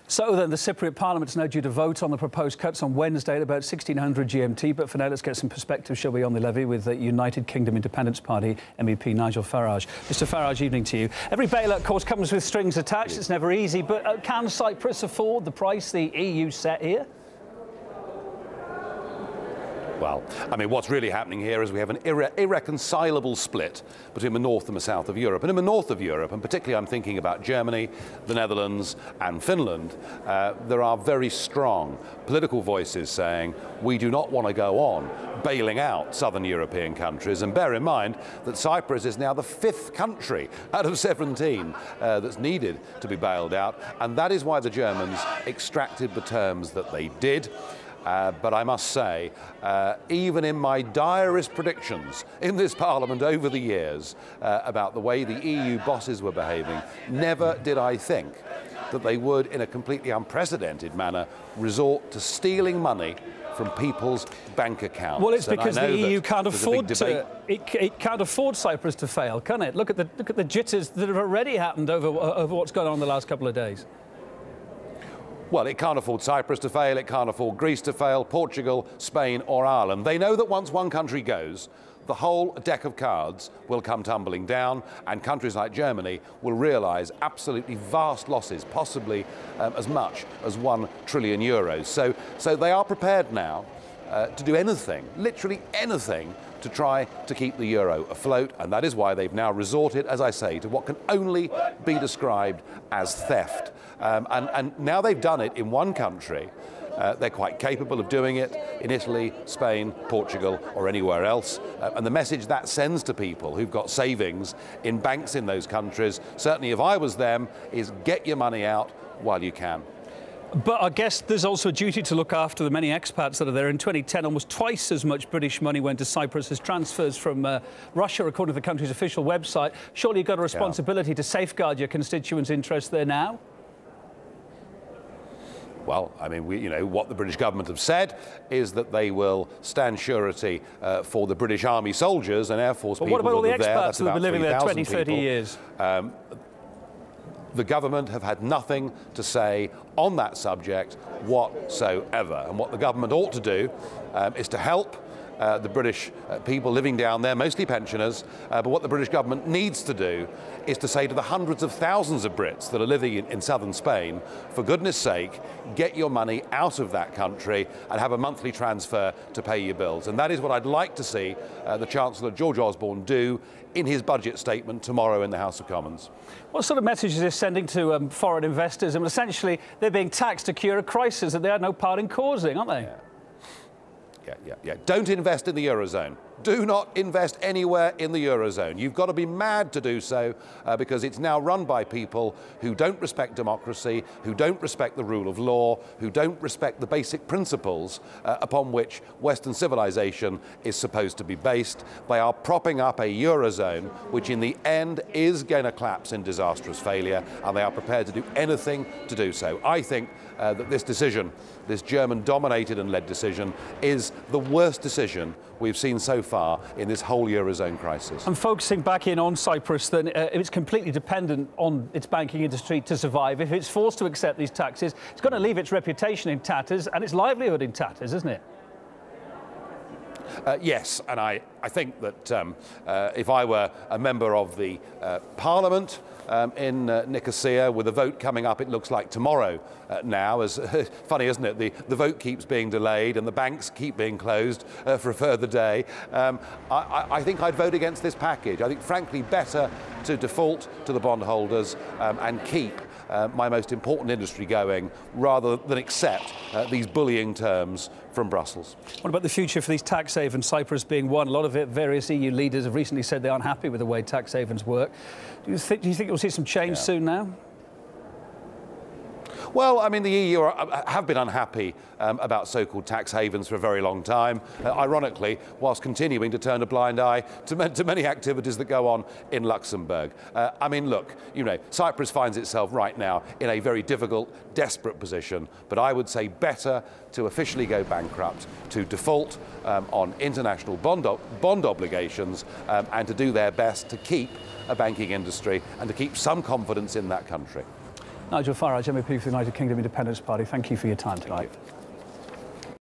So then, the Cypriot Parliament is now due to vote on the proposed cuts on Wednesday at about 1600 GMT. But for now, let's get some perspective, shall we, on the levy with the United Kingdom Independence Party MEP Nigel Farage. Mr Farage, evening to you. Every bailout, of course, comes with strings attached. It's never easy. But can Cyprus afford the price the EU set here? Well, I mean, what's really happening here is we have an irreconcilable split between the north and the south of Europe. And in the north of Europe, and particularly I'm thinking about Germany, the Netherlands and Finland, there are very strong political voices saying we do not want to go on bailing out southern European countries. And bear in mind that Cyprus is now the 5th country out of 17 that's needed to be bailed out. And that is why the Germans extracted the terms that they did. But I must say, even in my direst predictions in this Parliament over the years about the way the EU bosses were behaving, never did I think that they would, in a completely unprecedented manner, resort to stealing money from people's bank accounts. Well, it's because the EU can't afford to. It can't afford Cyprus to fail, can it? Look at the jitters that have already happened over what's gone on in the last couple of days. Well, it can't afford Cyprus to fail, it can't afford Greece to fail, Portugal, Spain or Ireland. They know that once one country goes, the whole deck of cards will come tumbling down, and countries like Germany will realise absolutely vast losses, possibly as much as €1 trillion. So they are prepared now to do anything, literally anything, to try to keep the euro afloat, and that is why they've now resorted, as I say, to what can only be described as theft. And now they've done it in one country. They're quite capable of doing it in Italy, Spain, Portugal or anywhere else. And the message that sends to people who've got savings in banks in those countries, certainly if I was them, is get your money out while you can. But I guess there's also a duty to look after the many expats that are there. In 2010, almost twice as much British money went to Cyprus as transfers from Russia, according to the country's official website. Surely you've got a responsibility to safeguard your constituents' interests there now? Well, I mean, what the British government have said is that they will stand surety for the British Army soldiers and Air Force people. What about all the expats expats who have been living there 20, 30 years? The government have had nothing to say on that subject whatsoever. And what the government ought to do is to help the British people living down there, mostly pensioners, but what the British government needs to do is to say to the hundreds of thousands of Brits that are living in southern Spain, for goodness sake, get your money out of that country and have a monthly transfer to pay your bills. And that is what I'd like to see the Chancellor George Osborne do in his budget statement tomorrow in the House of Commons. What sort of message is this sending to foreign investors? I mean, essentially, they're being taxed to cure a crisis that they had no part in causing, aren't they? Yeah. Don't invest in the Eurozone. Do not invest anywhere in the Eurozone. You've got to be mad to do so because it's now run by people who don't respect democracy, who don't respect the rule of law, who don't respect the basic principles upon which Western civilization is supposed to be based. They are propping up a Eurozone which in the end is going to collapse in disastrous failure, and they are prepared to do anything to do so. I think that this decision, this German-dominated and led decision, is the worst decision we've seen so far in this whole Eurozone crisis. And focusing back in on Cyprus, then, it's completely dependent on its banking industry to survive. If it's forced to accept these taxes, it's going to leave its reputation in tatters and its livelihood in tatters, isn't it? Yes, and I think that if I were a member of the Parliament in Nicosia, with a vote coming up, it looks like tomorrow now, as funny, isn't it? The vote keeps being delayed and the banks keep being closed for a further day. I think I'd vote against this package. I think, frankly, better to default to the bondholders and keep my most important industry going, rather than accept these bullying terms from Brussels. What about the future for these tax havens, Cyprus being one? A lot of various EU leaders have recently said they aren't happy with the way tax havens work. Do you think you'll see some change soon now? Well, I mean, the EU have been unhappy about so-called tax havens for a very long time, ironically, whilst continuing to turn a blind eye to many activities that go on in Luxembourg. I mean, look, Cyprus finds itself right now in a very difficult, desperate position, but I would say better to officially go bankrupt, to default on international bond obligations, and to do their best to keep a banking industry and to keep some confidence in that country. Nigel Farage, MEP for the United Kingdom Independence Party, thank you for your time tonight.